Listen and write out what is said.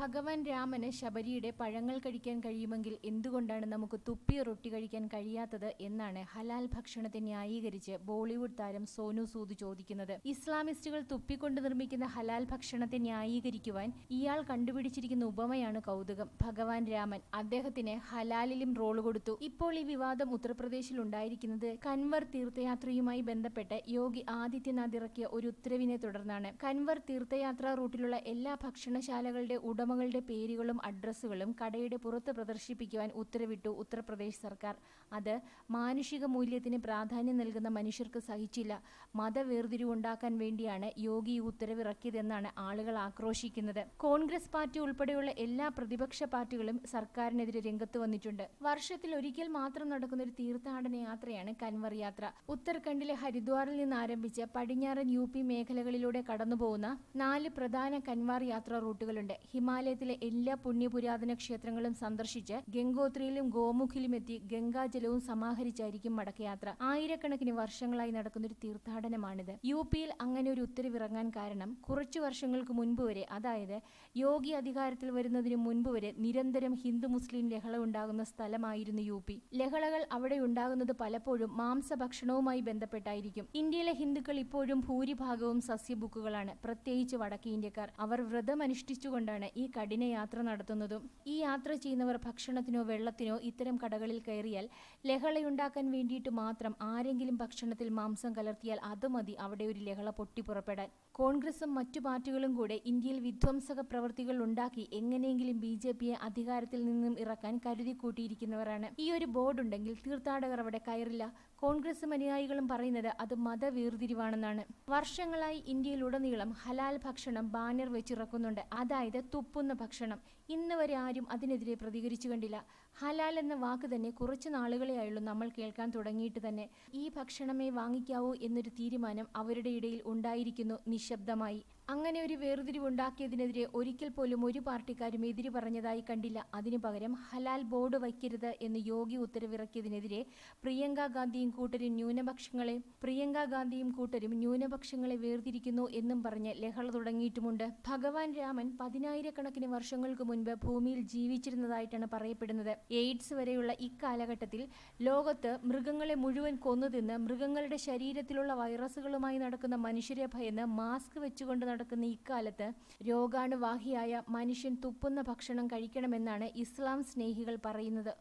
ഭഗവാൻ രാമന് ശബരിയുടെ പഴങ്ങൾ കഴിക്കാൻ കഴിയുമെങ്കിൽ എന്തുകൊണ്ടാണ് നമുക്ക് തുപ്പിയ റൊട്ടി കഴിക്കാൻ കഴിയാത്തത് എന്നാണ് ഹലാൽ ഭക്ഷണത്തെ ന്യായീകരിച്ച് ബോളിവുഡ് താരം സോനു സൂദ് ചോദിക്കുന്നത്. ഇസ്ലാമിസ്റ്റുകൾ തുപ്പിക്കൊണ്ട് നിർമ്മിക്കുന്ന ഹലാൽ ഭക്ഷണത്തെ ന്യായീകരിക്കുവാൻ ഇയാൾ കണ്ടുപിടിച്ചിരിക്കുന്ന ഉപമയാണ് കൗതുകം. ഭഗവാൻ രാമൻ അദ്ദേഹത്തിന് ഹലാലിലും റോള് കൊടുത്തു. ഇപ്പോൾ ഈ വിവാദം ഉത്തർപ്രദേശിൽ ഉണ്ടായിരിക്കുന്നത് കൻവർ തീർത്ഥയാത്രയുമായി ബന്ധപ്പെട്ട് യോഗി ആദിത്യനാഥ് ഇറക്കിയ ഒരു ഉത്തരവിനെ തുടർന്നാണ്. കൻവർ തീർത്ഥയാത്രാ റൂട്ടിലുള്ള എല്ലാ ഭക്ഷണശാലകളുടെ ഉടമകളുടെ പേരുകളും അഡ്രസ്സുകളും കടയുടെ പുറത്ത് പ്രദർശിപ്പിക്കുവാൻ ഉത്തരവിട്ടു ഉത്തർപ്രദേശ് സർക്കാർ. അത് മാനുഷിക മൂല്യത്തിന് പ്രാധാന്യം നൽകുന്ന മനുഷ്യർക്ക് സഹിച്ചില്ല. മതവേർതിരിവുണ്ടാക്കാൻ വേണ്ടിയാണ് യോഗി ഈ ഉത്തരവിറക്കിയതെന്നാണ് ആളുകൾ ആക്രോശിക്കുന്നത്. കോൺഗ്രസ് പാർട്ടി ഉൾപ്പെടെയുള്ള എല്ലാ പ്രതിപക്ഷ പാർട്ടികളും സർക്കാരിനെതിരെ രംഗത്ത് വന്നിട്ടുണ്ട്. വർഷത്തിൽ ഒരിക്കൽ മാത്രം നടക്കുന്ന ഒരു തീർത്ഥാടന യാത്രയാണ് കൻവർ യാത്ര. ഉത്തരാഖണ്ഡിലെ ഹരിദ്വാറിൽ നിന്ന് ആരംഭിച്ച് പടിഞ്ഞാറൻ UP മേഖലകളിലൂടെ കടന്നുപോകുന്ന 4 പ്രധാന കൻവാർ യാത്രാ റൂട്ടുകളുണ്ട്. ഹിമാലയത്തിലെ എല്ലാ പുണ്യപുരാതന ക്ഷേത്രങ്ങളും സന്ദർശിച്ച് ഗംഗോത്രിയിലും ഗോമുഖിലും എത്തി ഗംഗാജലവും സമാഹരിച്ചായിരിക്കും മടക്കയാത്ര. ആയിരക്കണക്കിന് വർഷങ്ങളായി നടക്കുന്നൊരു തീർത്ഥാടനമാണിത്. UPയിൽ അങ്ങനെ ഒരു ഉത്തരവിറങ്ങാൻ കാരണം കുറച്ചു വർഷങ്ങൾക്ക് മുൻപ് വരെ, അതായത് യോഗി അധികാരത്തിൽ വരുന്നതിന് മുൻപ് വരെ നിരന്തരം ഹിന്ദു മുസ്ലിം ലഹള ഉണ്ടാകുന്ന സ്ഥലമായിരുന്നു UP. ലഹളകൾ അവിടെ ഉണ്ടാകുന്നത് പലപ്പോഴും മാംസഭക്ഷണവുമായി ബന്ധപ്പെട്ടായിരിക്കും. ഇന്ത്യയിലെ ഹിന്ദുക്കൾ ഇപ്പോഴും ഭൂരിഭാഗവും സസ്യഭുക്കുകളാണ്, പ്രത്യേകിച്ച് വടക്കേ ഇന്ത്യക്കാർ. അവർ വ്രതമനുഷ്ഠിച്ചുകൊണ്ടാണ് ഈ കഠിന യാത്ര നടത്തുന്നതും. ഈ യാത്ര ചെയ്യുന്നവർ ഭക്ഷണത്തിനോ വെള്ളത്തിനോ ഇത്തരം കടകളിൽ കയറിയാൽ ലഹളയുണ്ടാക്കാൻ വേണ്ടിയിട്ട് മാത്രം ആരെങ്കിലും ഭക്ഷണത്തിൽ മാംസം കലർത്തിയാൽ അത് മതി അവിടെ ഒരു ലഹള പൊട്ടിപ്പുറപ്പെടാൻ. കോൺഗ്രസും മറ്റു പാർട്ടികളും കൂടെ ഇന്ത്യയിൽ വിധ്വംസക പ്രവൃത്തികൾ ഉണ്ടാക്കി എങ്ങനെയെങ്കിലും BJPയെ അധികാരത്തിൽ നിന്നും ഇറക്കാൻ കരുതി കൂട്ടിയിരിക്കുന്നവരാണ്. ഈ ഒരു ബോർഡുണ്ടെങ്കിൽ തീർത്ഥാടകർ അവിടെ കയറില്ല. കോൺഗ്രസും അനുയായികളും പറയുന്നത് അത് മതവേർതിരിവാണെന്നാണ്. വർഷങ്ങളായി ഇന്ത്യയിലുടനീളം ഹലാൽ ഭക്ഷണം ബാനർ വെച്ചിറക്കുന്നുണ്ട്, അതായത് തുപ്പുന്ന ഭക്ഷണം. ഇന്ന് വരെ ആരും അതിനെതിരെ പ്രതികരിച്ചു കണ്ടില്ല. ഹലാൽ എന്ന വാക്ക് തന്നെ കുറച്ച് നാളുകളെ ആയുള്ളൂ നമ്മൾ കേൾക്കാൻ തുടങ്ങിയിട്ട് തന്നെ. ഈ ഭക്ഷണമേ വാങ്ങിക്കാവൂ എന്നൊരു തീരുമാനം അവരുടെ ഇടയിൽ ഉണ്ടായിരിക്കുന്നു നിശബ്ദമായി. അങ്ങനെ ഒരു വേർതിരിവുണ്ടാക്കിയതിനെതിരെ ഒരിക്കൽ പോലും ഒരു പാർട്ടിക്കാരും എതിര് പറഞ്ഞതായി കണ്ടില്ല. അതിനു പകരം ഹലാൽ ബോർഡ് വയ്ക്കരുത് എന്ന് യോഗി ഉത്തരവിറക്കിയതിനെതിരെ പ്രിയങ്ക ഗാന്ധിയും കൂട്ടരും ന്യൂനപക്ഷങ്ങളെ വേർതിരിക്കുന്നു എന്നും പറഞ്ഞ് ലഹള തുടങ്ങിയിട്ടുമുണ്ട്. ഭഗവാൻ രാമൻ 10,000കണക്കിന് വർഷങ്ങൾക്ക് മുൻപ് ഭൂമിയിൽ ജീവിച്ചിരുന്നതായിട്ടാണ് പറയപ്പെടുന്നത്. എയ്ഡ്സ് വരെയുള്ള ഇക്കാലഘട്ടത്തിൽ ലോകത്ത് മൃഗങ്ങളെ മുഴുവൻ കൊന്നുതിന്ന് മൃഗങ്ങളുടെ ശരീരത്തിലുള്ള വൈറസുകളുമായി നടക്കുന്ന മനുഷ്യരെ ഭയന്ന് മാസ്ക് വെച്ചുകൊണ്ട് നടക്കുന്ന ഇക്കാലത്ത് രോഗാണുവാഹിയായ മനുഷ്യൻ തുപ്പുന്ന ഭക്ഷണം കഴിക്കണമെന്നാണ് ഇസ്ലാം സ്നേഹികൾ പറയുന്നത്.